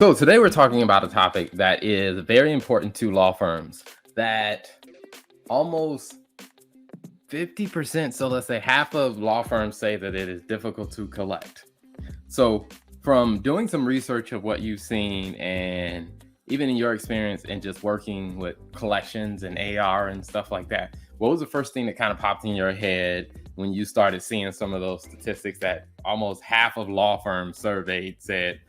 So today we're talking about a topic that is very important to law firms that almost 50%, so let's say half of law firms say that it is difficult to collect. So from doing some research of what you've seen and even in your experience and just working with collections and AR and stuff like that, what was the first thing that kind of popped in your head when you started seeing some of those statistics that almost half of law firms surveyed said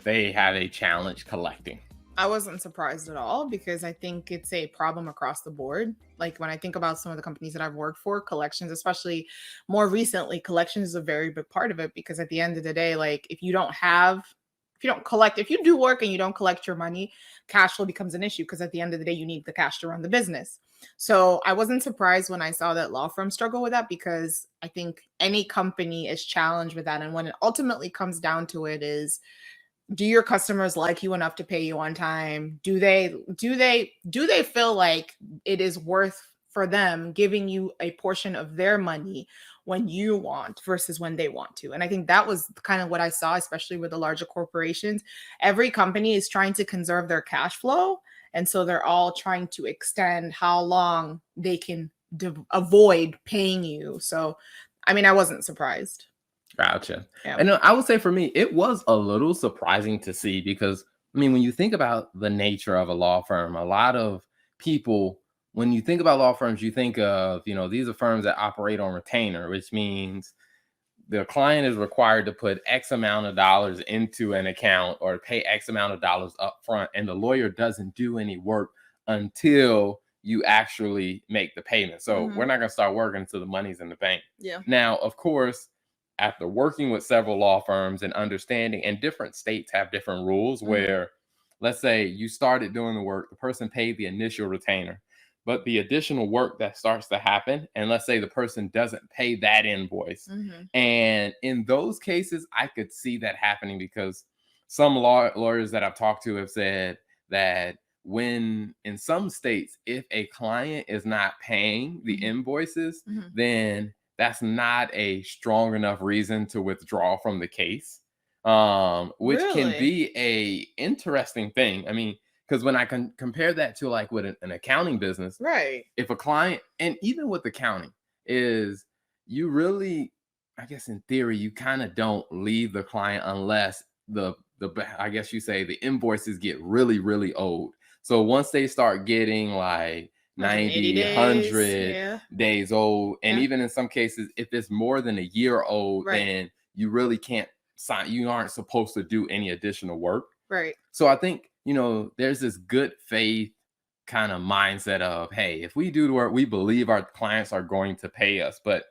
they have a challenge collecting? I wasn't surprised at all because I think it's a problem across the board. Like when I think about some of the companies that I've worked for, collections, especially more recently, collections is a very big part of it because at the end of the day, like if you don't collect, if you do work and you don't collect your money, cash flow becomes an issue because at the end of the day, you need the cash to run the business. So I wasn't surprised when I saw that law firms struggle with that because I think any company is challenged with that. And when it ultimately comes down to it is, do your customers like you enough to pay you on time? Do they feel like it is worth for them giving you a portion of their money when you want versus when they want to? And I think that was kind of what I saw, especially with the larger corporations. Every company is trying to conserve their cash flow, and so they're all trying to extend how long they can avoid paying you. So I mean, I wasn't surprised. Gotcha. Yeah. And I would say for me, it was a little surprising to see because, I mean, when you think about the nature of a law firm, a lot of people, when you think about law firms, you think of, these are firms that operate on retainer, which means the client is required to put X amount of dollars into an account or pay X amount of dollars up front, and the lawyer doesn't do any work until you actually make the payment. So we're Mhm. not going to start working until the money's in the bank. Yeah. Now, of course, after working with several law firms and understanding, and different states have different rules Mhm. where, let's say you started doing the work, the person paid the initial retainer, but the additional work that starts to happen, and let's say the person doesn't pay that invoice. Mhm. And in those cases, I could see that happening because some lawyers that I've talked to have said that when in some states, if a client is not paying the Mhm. invoices, Mhm. then that's not a strong enough reason to withdraw from the case, which can Really? be a interesting thing. I mean, because when I can compare that to like with an accounting business, Right. if a client, and even with accounting, is you really, I guess in theory, you kind of don't leave the client unless I guess you say the invoices get really, really old. So once they start getting like 180 90, days. 100 Yeah. days old, and Yeah. even in some cases, if it's more than a year old, Right. then you really can't sign, you aren't supposed to do any additional work. Right. So I think, there's this good faith kind of mindset of, hey, if we do the work, we believe our clients are going to pay us. But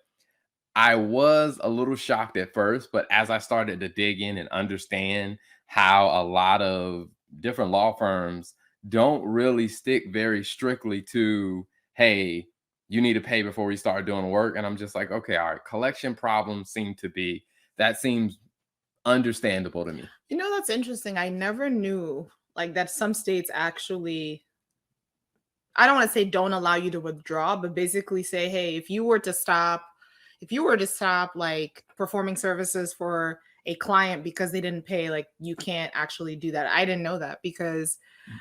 I was a little shocked at first, but as I started to dig in and understand how a lot of different law firms don't really stick very strictly to, hey, you need to pay before we start doing work. And I'm just like, okay, all right, collection problems that seems understandable to me. That's interesting. I never knew like that some states actually, I don't want to say don't allow you to withdraw, but basically say, hey, if you were to stop like performing services for a client because they didn't pay, like you can't actually do that. I didn't know that because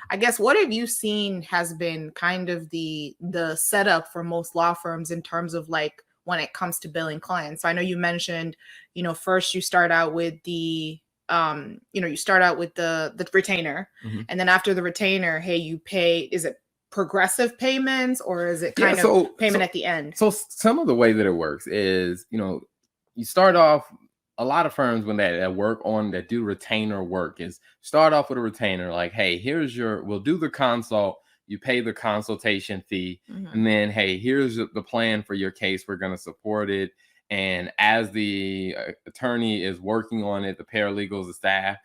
I guess what have you seen has been kind of the setup for most law firms in terms of like when it comes to billing clients. So I know you mentioned, first you start out with the retainer, Mhm. and then after the retainer, hey, you pay, is it progressive payments or is it Yeah, kind of so payment so at the end? so some of the way that it works is, you start off, a lot of firms when that do retainer work is start off with a retainer, like, hey, we'll do the consult, you pay the consultation fee, Mhm. and then, hey, here's the plan for your case, we're going to support it. And as the attorney is working on it, the paralegals, the staff,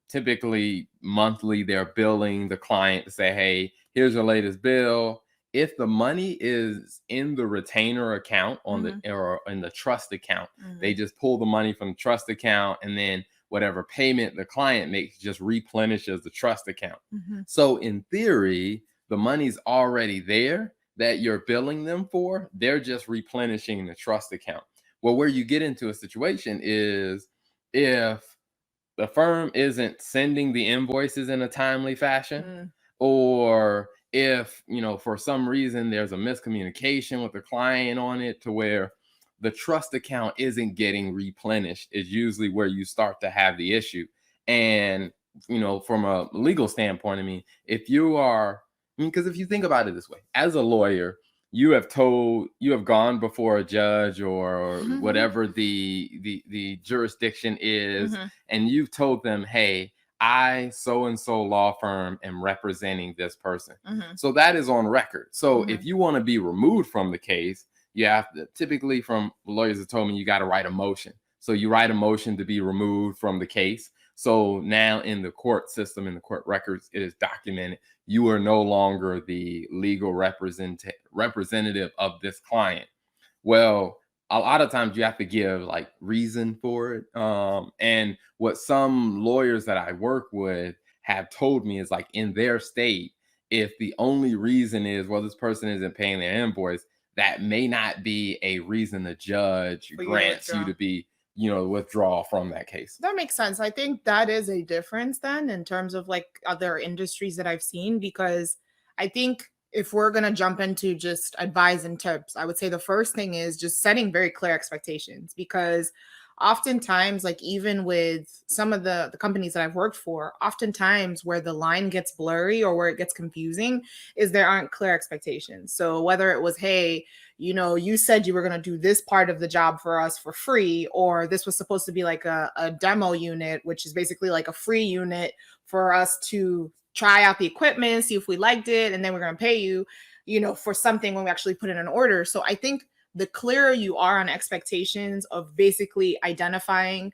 typically monthly, they're billing the client to say, hey, here's your latest bill. If the money is in the retainer account Mhm. or in the trust account, they Mhm. just pull the money from the trust account, and then whatever payment the client makes just replenishes the trust account. Mhm. So in theory, the money's already there that you're billing them for. They're just replenishing the trust account. Well, where you get into a situation is if the firm isn't sending the invoices in a timely fashion, Mm, or if, for some reason there's a miscommunication with the client on it to where the trust account isn't getting replenished, is usually where you start to have the issue. And, from a legal standpoint, I mean, if you are, because if you think about it this way, as a lawyer, you have gone before a judge or mhm, whatever the jurisdiction is, mhm, and you've told them, hey, I so and so law firm am representing this person. mhm, So that is on record. So if mhm. you want to be removed from the case, you have to, typically, from lawyers have told me, you got to write a motion. So you write a motion to be removed from the case. So now in the court system, in the court records, it is documented you are no longer the legal representative of this client. Well, a lot of times you have to give like reason for it. And what some lawyers that I work with have told me is like in their state, if the only reason is, well, this person isn't paying their invoice, that may not be a reason the judge For you to grants you withdraw. to be, withdraw from that case. That makes sense. I think that is a difference then in terms of like other industries that I've seen, because I think if we're going to jump into just advice and tips, I would say the first thing is just setting very clear expectations, because oftentimes, like even with some of the companies that I've worked for, oftentimes where the line gets blurry or where it gets confusing is there aren't clear expectations. So whether it was, hey, you said you were going to do this part of the job for us for free, or this was supposed to be like a demo unit, which is basically like a free unit for us to try out the equipment, see if we liked it, and then we're going to pay you, for something when we actually put in an order. So I think the clearer you are on expectations of basically identifying,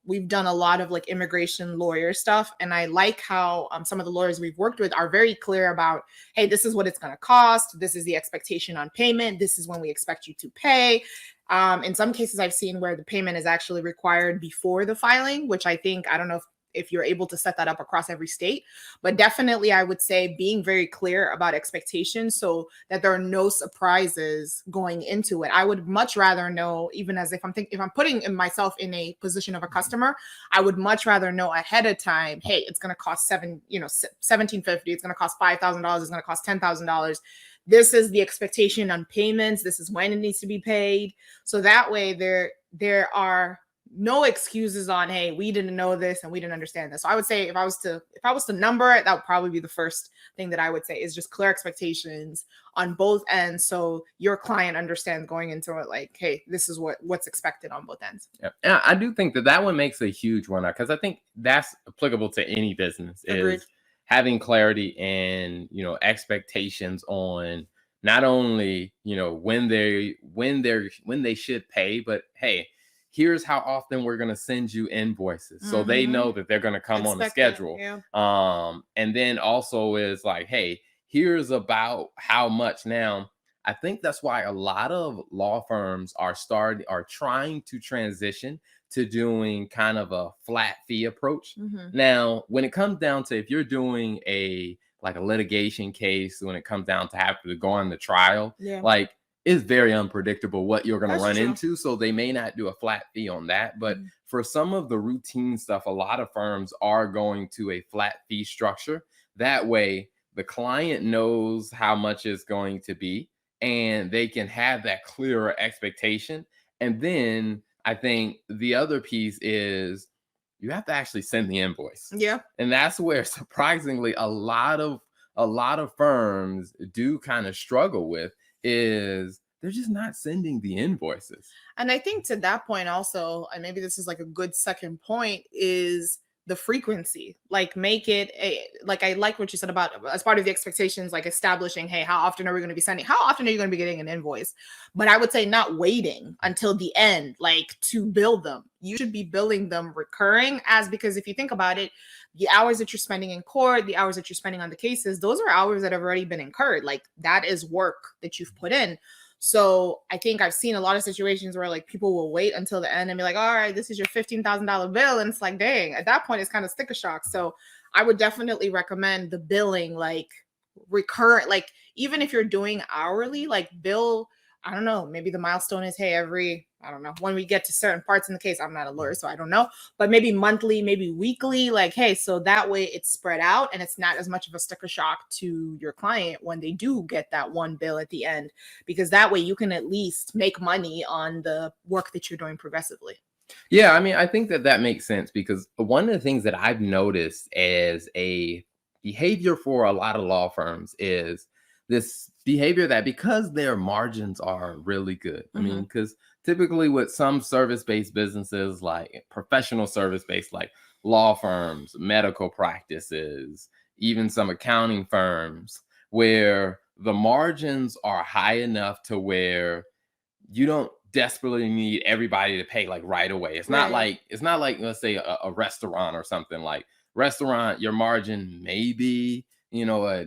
we've done a lot of like immigration lawyer stuff, and I like how some of the lawyers we've worked with are very clear about, hey, this is what it's going to cost, this is the expectation on payment, this is when we expect you to pay. In some cases I've seen where the payment is actually required before the filing, which I think, I don't know if you're able to set that up across every state, but definitely I would say being very clear about expectations so that there are no surprises going into it. I would much rather know, even as if I'm putting myself in a position of a customer, I would much rather know ahead of time, hey, it's going to cost 1750, it's going to cost $5,000, it's going to cost $10,000. This is the expectation on payments, this is when it needs to be paid. So that way there are no excuses on, hey, we didn't know this and we didn't understand this. So I would say if I was to number it, that would probably be the first thing that I would say, is just clear expectations on both ends, so your client understands going into it like, hey, this is what's expected on both ends. Yeah. And I do think that one makes a huge one, because I think that's applicable to any business, Agreed. is having clarity and, expectations on not only, when they should pay, but hey, here's how often we're going to send you invoices, so they Mm-hmm. know that they're going to come on the Expect it. schedule. Yeah. And then also is like, hey, here's about how much. Now I think that's why a lot of law firms are trying to transition to doing kind of a flat fee approach. Mm-hmm. Now, when it comes down to, if you're doing a like a litigation case, when it comes down to have to go on the trial, Yeah. like, it's very unpredictable what you're going to That's run true. into. So they may not do a flat fee on that. But Mhm. for some of the routine stuff, a lot of firms are going to a flat fee structure. That way, the client knows how much it's going to be, and they can have that clearer expectation. And then I think the other piece is you have to actually send the invoice. Yeah. And that's where surprisingly a lot of firms do kind of struggle with, is they're just not sending the invoices. And I think to that point also, and maybe this is like a good second point, is the frequency. Like make it like, I like what you said about as part of the expectations, like establishing, hey, how often are we going to be sending? How often are you going to be getting an invoice? But I would say not waiting until the end, like to bill them. You should be billing them recurring, as because if you think about it, the hours that you're spending in court, the hours that you're spending on the cases, those are hours that have already been incurred. Like that is work that you've put in. So I think I've seen a lot of situations where like people will wait until the end and be like, all right, this is your $15,000 bill. And it's like, dang, at that point, it's kind of sticker shock. So I would definitely recommend the billing, like recurrent, like even if you're doing hourly, like bill, I don't know, maybe the milestone is, hey, every, I don't know, when we get to certain parts in the case, I'm not a lawyer, so I don't know, but maybe monthly, maybe weekly, like, hey, so that way it's spread out and it's not as much of a sticker shock to your client when they do get that one bill at the end, because that way you can at least make money on the work that you're doing progressively. Yeah, I mean, I think that that makes sense because one of the things that I've noticed as a behavior for a lot of law firms is this behavior that because their margins are really good. I mean, Mm-hmm. because typically with some service-based businesses, like professional service-based, like law firms, medical practices, even some accounting firms, where the margins are high enough to where you don't desperately need everybody to pay like right away. Right. It's not like let's say a restaurant or something. Like restaurant, your margin maybe, a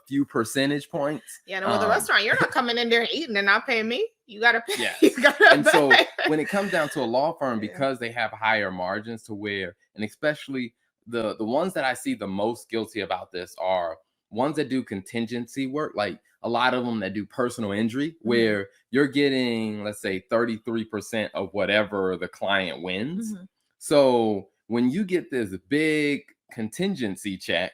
few percentage points. Yeah, no, with a restaurant, you're not coming in there and eating and not paying me. You gotta pay. You Yes. gotta And so pay. when it comes down to a law firm, Yeah. because they have higher margins to where, and especially the ones that I see the most guilty about this are ones that do contingency work, like a lot of them that do personal injury, Mhm. where you're getting, let's say, 33% of whatever the client wins. Mhm. So when you get this big contingency check,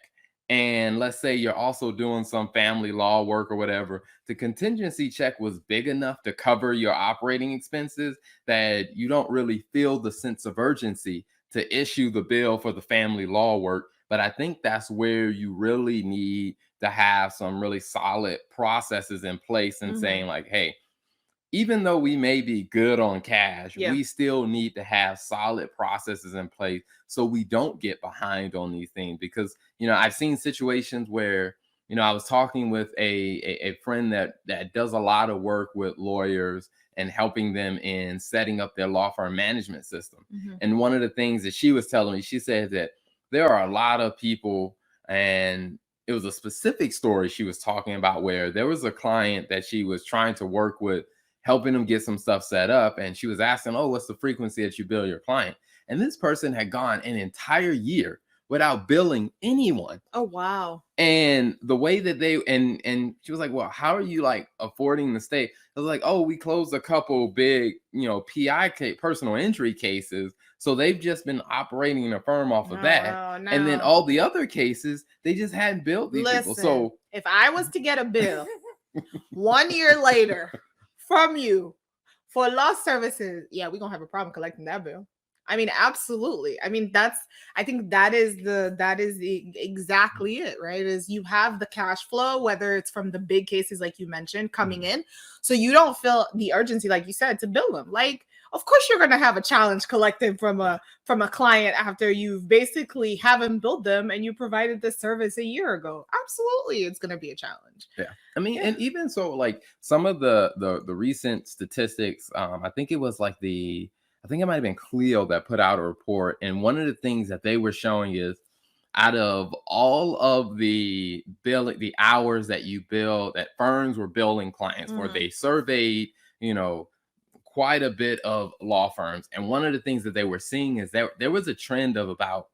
and let's say you're also doing some family law work or whatever, the contingency check was big enough to cover your operating expenses that you don't really feel the sense of urgency to issue the bill for the family law work. But I think that's where you really need to have some really solid processes in place and Mhm. saying, like, hey, even though we may be good on cash, Yeah. we still need to have solid processes in place so we don't get behind on these things. Because, I've seen situations where, I was talking with a friend that does a lot of work with lawyers and helping them in setting up their law firm management system. Mhm. And one of the things that she was telling me, she said that there are a lot of people, and it was a specific story she was talking about where there was a client that she was trying to work with, helping them get some stuff set up. And she was asking, oh, what's the frequency that you bill your client? And this person had gone an entire year without billing anyone. Oh wow. And the way that and she was like, well, how are you like affording the stay? I was like, oh, we closed a couple big, personal injury cases. So they've just been operating a firm off Oh of that. wow. And then No. all the other cases, they just hadn't billed these people. Listen, So if I was to get a bill 1 year later from you for lost services, yeah, we're gonna have a problem collecting that bill. I mean, absolutely. I mean, I think that is exactly it, right? Is you have the cash flow, whether it's from the big cases like you mentioned coming in, so you don't feel the urgency, like you said, to bill them. Like, of course, you're gonna have a challenge collecting from a client after you've basically haven't billed them and you provided the service a year ago. Absolutely, it's gonna be a challenge. Yeah. I mean, Yeah. and even so, like some of the recent statistics, I think it might have been Clio that put out a report, and one of the things that they were showing is out of all of the hours that you bill that firms were billing clients for, Mhm. they surveyed, you know, quite a bit of law firms, and one of the things that they were seeing is that there was a trend of about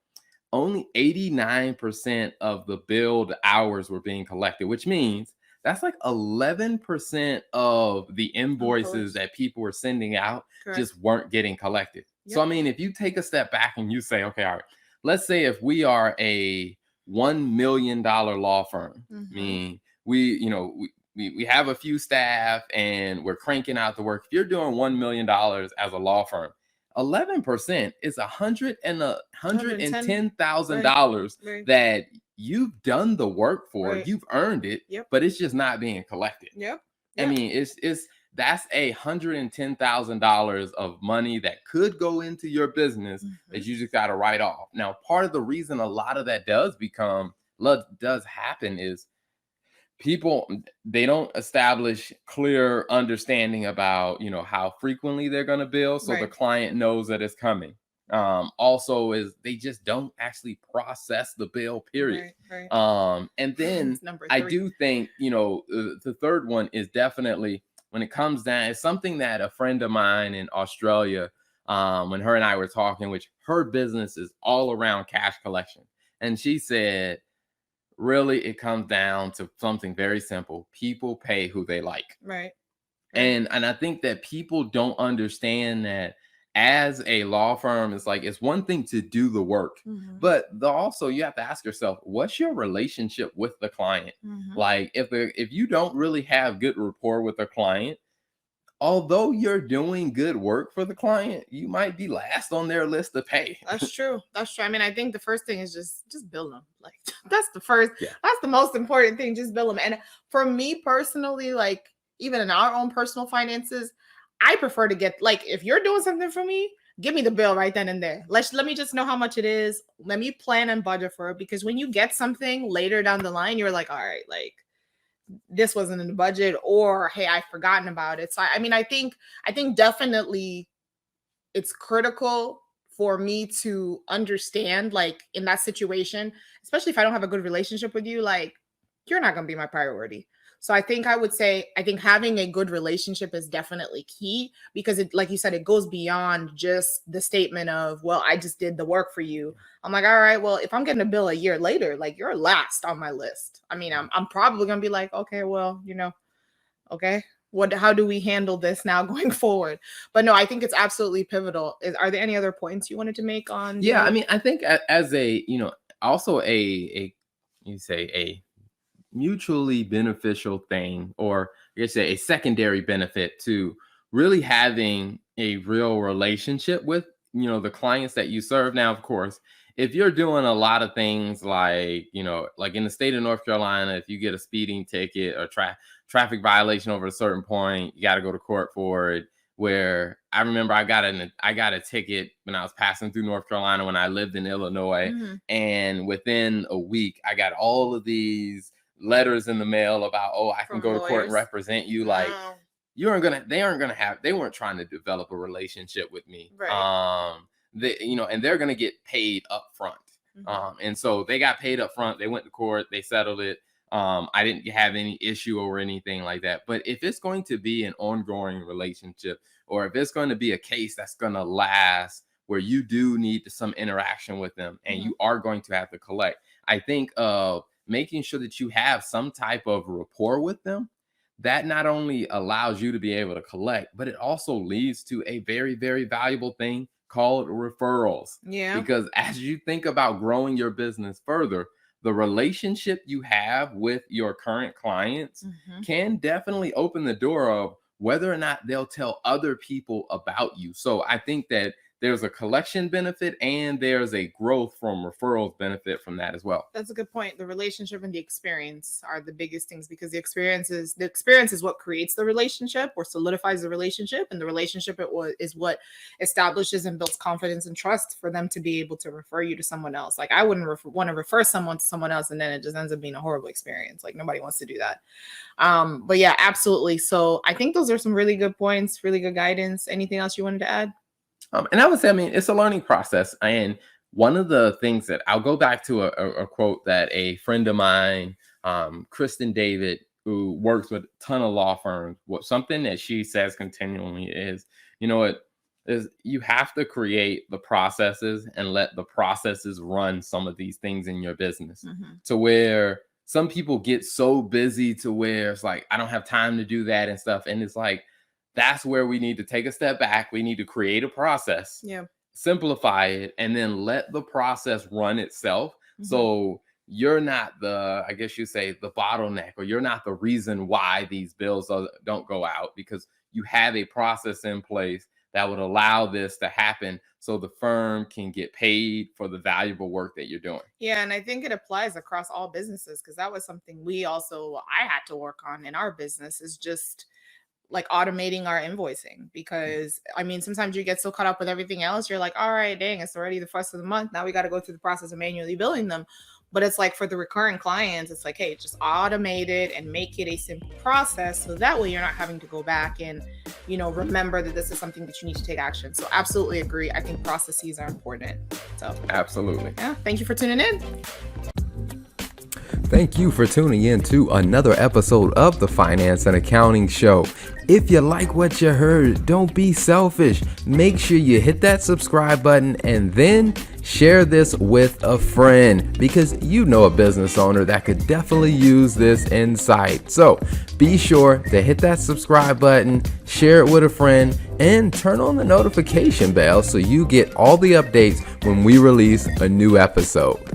only 89% of the billed hours were being collected, which means that's like 11% of the invoices Uncollected. that people were sending out Correct. just weren't getting collected. So, Yep. I mean, if you take a step back and you say, okay, all right, let's say if we are a $1 million law firm, I Mhm. mean, we have a few staff and we're cranking out the work. If you're doing $1 million as a law firm, 11% is hundred and 110. ten thousand Right. dollars Right. that you've done the work for, Right. you've earned it, Yep. but it's just not being collected. Yep. I Yep. mean, it's that's $110,000 of money that could go into your business Mhm. that you just got to write off. Now, part of the reason a lot of that does happen is people, they don't establish clear understanding about how frequently they're going to bill, so the Right. client knows that it's coming. Also is they just don't actually process the bill, period. Right. Right. And then It's number I 3. do think the third one is definitely, when it comes down, it's something that a friend of mine in Australia, when her and I were talking, which her business is all around cash collection, and she said really it comes down to something very simple: people pay who they like. Right. And I think that people don't understand that as a law firm, it's like it's one thing to do the work, Mhm. but also you have to ask yourself, what's your relationship with the client? Mhm. Like if you don't really have good rapport with the client, although you're doing good work for the client, you might be last on their list to pay. That's true. That's true. I mean, I think the first thing is just bill them. Like that's the first, Yeah. that's the most important thing. Just bill them. And for me personally, like even in our own personal finances, I prefer to get like if you're doing something for me, give me the bill right then and there. Let me just know how much it is. Let me plan and budget for it because when you get something later down the line, you're like, all right, like this wasn't in the budget, or hey, I've forgotten about it. So I think definitely it's critical for me to understand like in that situation, especially if I don't have a good relationship with you, like you're not going to be my priority. So I would say I think having a good relationship is definitely key because it, like you said, it goes beyond just the statement of, well, I just did the work for you. I'm like, all right, well, if I'm getting a bill a year later, like you're last on my list. I mean, I'm probably going to be like, okay, well, okay, how do we handle this now going forward? But no, I think it's absolutely pivotal. Are there any other points you wanted to make on Yeah, I the mean, I think as a, also a you say a mutually beneficial thing, or I guess a secondary benefit to really having a real relationship with, the clients that you serve. Now, of course, if you're doing a lot of things like, like in the state of North Carolina, if you get a speeding ticket or traffic violation over a certain point, you got to go to court for it. Where I remember I got a ticket when I was passing through North Carolina when I lived in Illinois, Mhm. and within a week I got all of these letters in the mail about, oh, I can From go to court and lawyers? represent you. Like No. they weren't trying to develop a relationship with me. Right. And they're gonna get paid up front. Mhm. And so they got paid up front. They went to court, they settled it. I didn't have any issue or anything like that. But if it's going to be an ongoing relationship, or if it's going to be a case that's going to last, where you do need some interaction with them and Mhm. you are going to have to collect, I think making sure that you have some type of rapport with them, that not only allows you to be able to collect, but it also leads to a very, very valuable thing called referrals. Yeah. Because as you think about growing your business further, the relationship you have with your current clients Mhm. can definitely open the door of whether or not they'll tell other people about you. So I think that there's a collection benefit and there's a growth from referrals benefit from that as well. That's a good point. The relationship and the experience are the biggest things because the experience is what creates the relationship or solidifies the relationship, and the relationship is what establishes and builds confidence and trust for them to be able to refer you to someone else. Like I wouldn't want to refer someone to someone else and then it just ends up being a horrible experience. Like nobody wants to do that. But yeah, absolutely. So I think those are some really good points, really good guidance. Anything else you wanted to add? And I would say, I mean, it's a learning process. And one of the things that I'll go back to a quote that a friend of mine, Kristen David, who works with a ton of law firms, something that she says continually is, what is you have to create the processes and let the processes run some of these things in your business, Mhm. to where some people get so busy to where it's like, I don't have time to do that and stuff. And it's like, that's where we need to take a step back. We need to create a process, Yeah. simplify it, and then let the process run itself. Mhm. So you're not I guess you say, the bottleneck, or you're not the reason why these bills don't go out, because you have a process in place that would allow this to happen so the firm can get paid for the valuable work that you're doing. Yeah, and I think it applies across all businesses because that was something I had to work on in our business is just like automating our invoicing because I mean sometimes you get so caught up with everything else you're like all right dang it's already the first of the month now we got to go through the process of manually billing them, but it's like for the recurring clients it's like hey just automate it and make it a simple process so that way you're not having to go back and remember that this is something that you need to take action. So absolutely agree, I think processes are important. So Absolutely. yeah, thank you for tuning in. Thank you for tuning in to another episode of the Finance and Accounting Show. If you like what you heard, don't be selfish. Make sure you hit that subscribe button and then share this with a friend because you know a business owner that could definitely use this insight. So be sure to hit that subscribe button, share it with a friend, and turn on the notification bell so you get all the updates when we release a new episode.